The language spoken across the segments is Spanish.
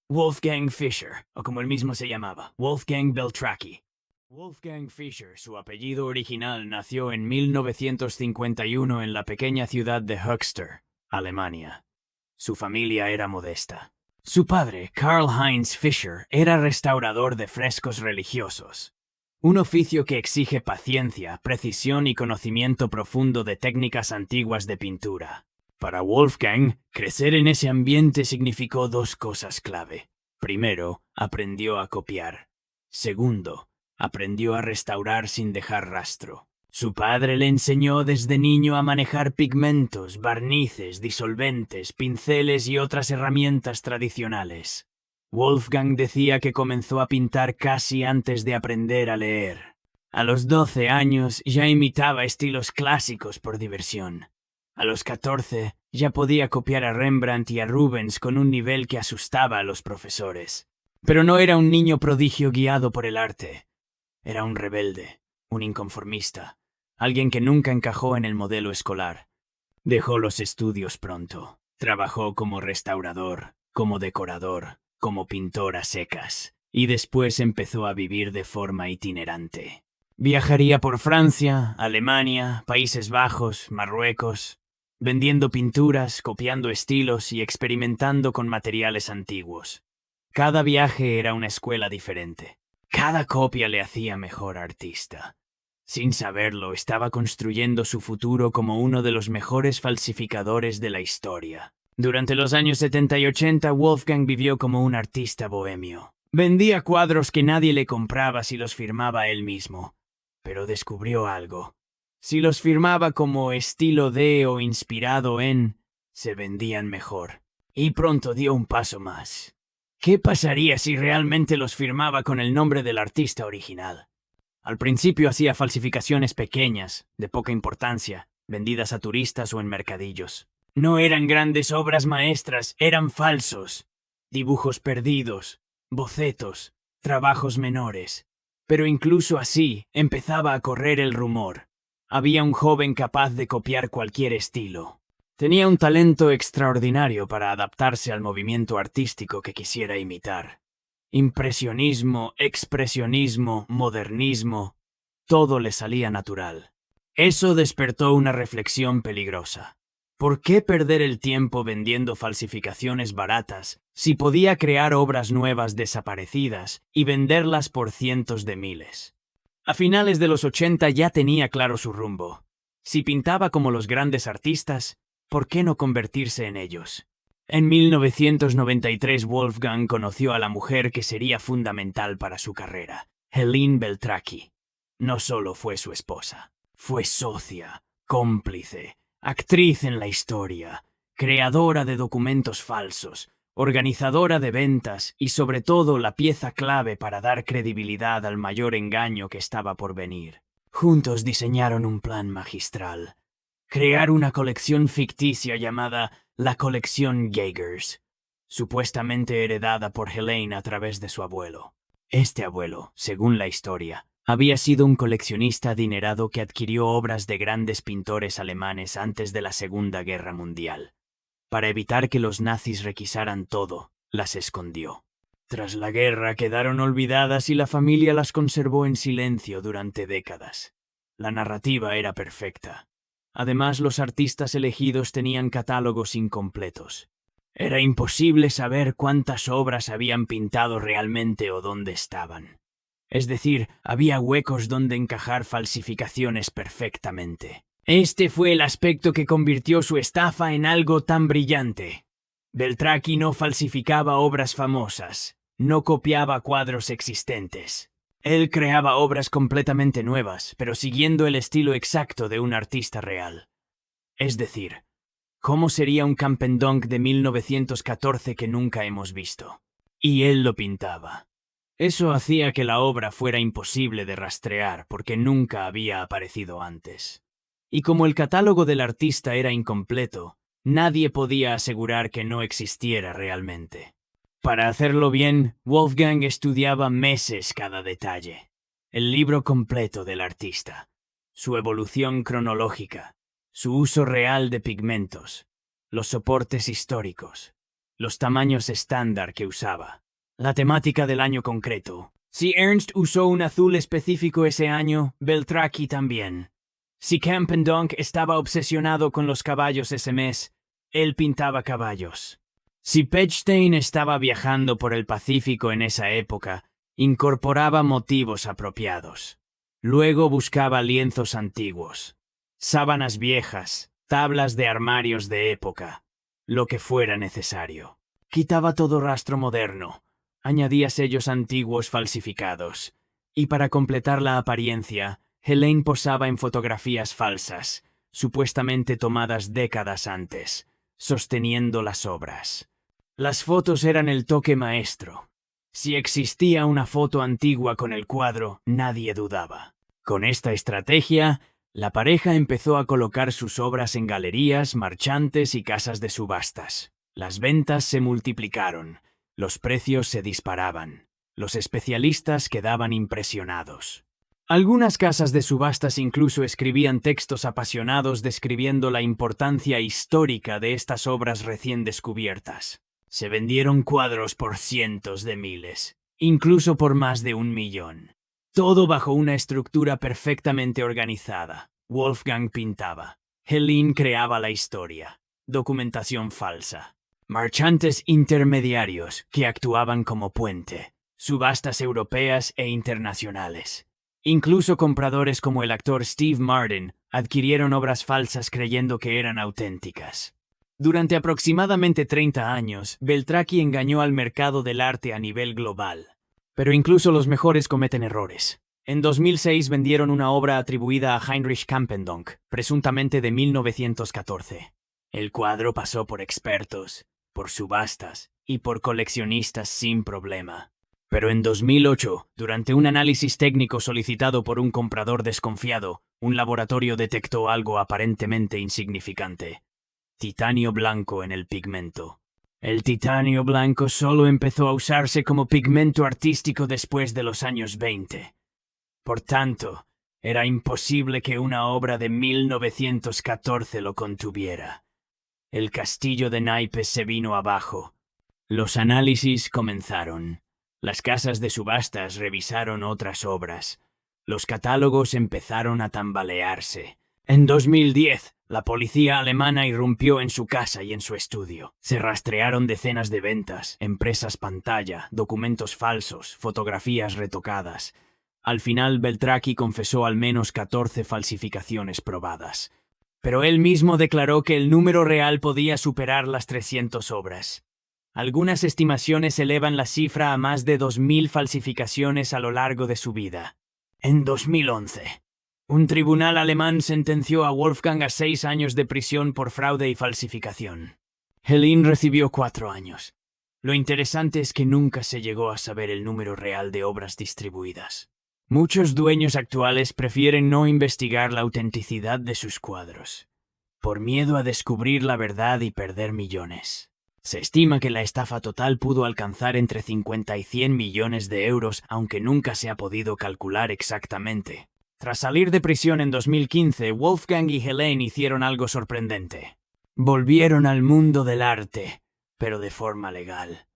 Wolfgang Fischer, o como él mismo se llamaba, Wolfgang Beltracchi. Wolfgang Fischer, su apellido original, nació en 1951 en la pequeña ciudad de Höxter, Alemania. Su familia era modesta. Su padre, Karl-Heinz Fischer, era restaurador de frescos religiosos, un oficio que exige paciencia, precisión y conocimiento profundo de técnicas antiguas de pintura. Para Wolfgang, crecer en ese ambiente significó dos cosas clave. Primero, aprendió a copiar. Segundo, aprendió a restaurar sin dejar rastro. Su padre le enseñó desde niño a manejar pigmentos, barnices, disolventes, pinceles y otras herramientas tradicionales. Wolfgang decía que comenzó a pintar casi antes de aprender a leer. A los 12 años ya imitaba estilos clásicos por diversión. A los 14 ya podía copiar a Rembrandt y a Rubens con un nivel que asustaba a los profesores. Pero no era un niño prodigio guiado por el arte. Era un rebelde, un inconformista, alguien que nunca encajó en el modelo escolar. Dejó los estudios pronto. Trabajó como restaurador, como decorador, como pintor a secas, y después empezó a vivir de forma itinerante. Viajaría por Francia, Alemania, Países Bajos, Marruecos, vendiendo pinturas, copiando estilos y experimentando con materiales antiguos. Cada viaje era una escuela diferente. Cada copia le hacía mejor artista. Sin saberlo, estaba construyendo su futuro como uno de los mejores falsificadores de la historia. Durante los años 70 y 80, Wolfgang vivió como un artista bohemio. Vendía cuadros que nadie le compraba si los firmaba él mismo. Pero descubrió algo. Si los firmaba como estilo de o inspirado en, se vendían mejor. Y pronto dio un paso más. ¿Qué pasaría si realmente los firmaba con el nombre del artista original? Al principio hacía falsificaciones pequeñas, de poca importancia, vendidas a turistas o en mercadillos. No eran grandes obras maestras, eran falsos. Dibujos perdidos, bocetos, trabajos menores. Pero incluso así empezaba a correr el rumor. Había un joven capaz de copiar cualquier estilo. Tenía un talento extraordinario para adaptarse al movimiento artístico que quisiera imitar. Impresionismo, expresionismo, modernismo, todo le salía natural. Eso despertó una reflexión peligrosa. ¿Por qué perder el tiempo vendiendo falsificaciones baratas si podía crear obras nuevas desaparecidas y venderlas por cientos de miles? A finales de los 80 ya tenía claro su rumbo. Si pintaba como los grandes artistas, ¿por qué no convertirse en ellos? En 1993 Wolfgang conoció a la mujer que sería fundamental para su carrera, Helene Beltracchi. No solo fue su esposa, fue socia, cómplice, actriz en la historia, creadora de documentos falsos, organizadora de ventas y sobre todo la pieza clave para dar credibilidad al mayor engaño que estaba por venir. Juntos diseñaron un plan magistral. Crear una colección ficticia llamada la colección Jaegers, supuestamente heredada por Helene a través de su abuelo. Este abuelo, según la historia, había sido un coleccionista adinerado que adquirió obras de grandes pintores alemanes antes de la Segunda Guerra Mundial. Para evitar que los nazis requisaran todo, las escondió. Tras la guerra quedaron olvidadas y la familia las conservó en silencio durante décadas. La narrativa era perfecta. Además, los artistas elegidos tenían catálogos incompletos. Era imposible saber cuántas obras habían pintado realmente o dónde estaban. Es decir, había huecos donde encajar falsificaciones perfectamente. Este fue el aspecto que convirtió su estafa en algo tan brillante. Beltracchi no falsificaba obras famosas, no copiaba cuadros existentes. Él creaba obras completamente nuevas, pero siguiendo el estilo exacto de un artista real. Es decir, ¿cómo sería un Campendonk de 1914 que nunca hemos visto? Y él lo pintaba. Eso hacía que la obra fuera imposible de rastrear porque nunca había aparecido antes. Y como el catálogo del artista era incompleto, nadie podía asegurar que no existiera realmente. Para hacerlo bien, Wolfgang estudiaba meses cada detalle. El libro completo del artista, su evolución cronológica, su uso real de pigmentos, los soportes históricos. los tamaños estándar que usaba, la temática del año concreto. Si Ernst usó un azul específico ese año, Beltraki también. Si Campendonk estaba obsesionado con los caballos ese mes, él pintaba caballos. Si Pechstein estaba viajando por el Pacífico en esa época, incorporaba motivos apropiados. Luego buscaba lienzos antiguos, sábanas viejas, tablas de armarios de época, lo que fuera necesario. Quitaba todo rastro moderno, añadía sellos antiguos falsificados, y para completar la apariencia, Helene posaba en fotografías falsas, supuestamente tomadas décadas antes, sosteniendo las obras. Las fotos eran el toque maestro. Si existía una foto antigua con el cuadro, nadie dudaba. Con esta estrategia, la pareja empezó a colocar sus obras en galerías, marchantes y casas de subastas. Las ventas se multiplicaron, los precios se disparaban, los especialistas quedaban impresionados. Algunas casas de subastas incluso escribían textos apasionados describiendo la importancia histórica de estas obras recién descubiertas. Se vendieron cuadros por cientos de miles, incluso por más de 1 millón. Todo bajo una estructura perfectamente organizada. Wolfgang pintaba. Helene creaba la historia. Documentación falsa. Marchantes intermediarios que actuaban como puente. Subastas europeas e internacionales. Incluso compradores como el actor Steve Martin adquirieron obras falsas creyendo que eran auténticas. Durante aproximadamente 30 años, Beltraki engañó al mercado del arte a nivel global. Pero incluso los mejores cometen errores. En 2006 vendieron una obra atribuida a Heinrich Campendonk, presuntamente de 1914. El cuadro pasó por expertos, por subastas y por coleccionistas sin problema. Pero en 2008, durante un análisis técnico solicitado por un comprador desconfiado, un laboratorio detectó algo aparentemente insignificante. Titanio blanco en el pigmento. El titanio blanco solo empezó a usarse como pigmento artístico después de los años 20. Por tanto, era imposible que una obra de 1914 lo contuviera. El castillo de naipes se vino abajo. Los análisis comenzaron. Las casas de subastas revisaron otras obras. Los catálogos empezaron a tambalearse. En 2010, la policía alemana irrumpió en su casa y en su estudio. Se rastrearon decenas de ventas, empresas pantalla, documentos falsos, fotografías retocadas. Al final, Beltraki confesó al menos 14 falsificaciones probadas. Pero él mismo declaró que el número real podía superar las 300 obras. Algunas estimaciones elevan la cifra a más de 2.000 falsificaciones a lo largo de su vida. En 2011, un tribunal alemán sentenció a Wolfgang a 6 años de prisión por fraude y falsificación. Helene recibió 4 años. Lo interesante es que nunca se llegó a saber el número real de obras distribuidas. Muchos dueños actuales prefieren no investigar la autenticidad de sus cuadros, por miedo a descubrir la verdad y perder millones. Se estima que la estafa total pudo alcanzar entre 50 y 100 millones de euros, aunque nunca se ha podido calcular exactamente. Tras salir de prisión en 2015, Wolfgang y Helene hicieron algo sorprendente. Volvieron al mundo del arte, pero de forma legal.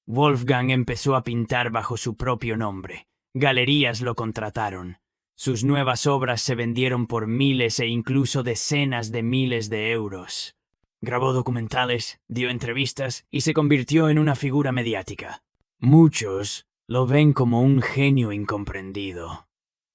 Wolfgang empezó a pintar bajo su propio nombre. Galerías lo contrataron. Sus nuevas obras se vendieron por miles e incluso decenas de miles de euros. Grabó documentales, dio entrevistas y se convirtió en una figura mediática. Muchos lo ven como un genio incomprendido.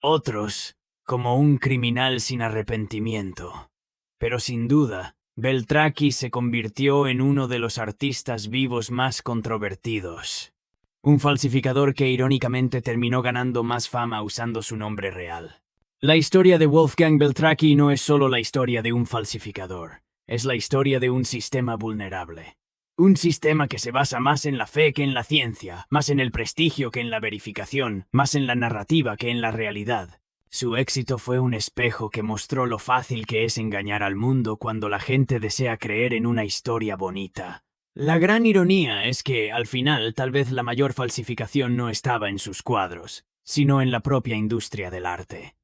Otros como un criminal sin arrepentimiento. Pero sin duda, Beltraki se convirtió en uno de los artistas vivos más controvertidos. Un falsificador que irónicamente terminó ganando más fama usando su nombre real. La historia de Wolfgang Beltraki no es solo la historia de un falsificador, es la historia de un sistema vulnerable. Un sistema que se basa más en la fe que en la ciencia, más en el prestigio que en la verificación, más en la narrativa que en la realidad. Su éxito fue un espejo que mostró lo fácil que es engañar al mundo cuando la gente desea creer en una historia bonita. La gran ironía es que, al final, tal vez la mayor falsificación no estaba en sus cuadros, sino en la propia industria del arte.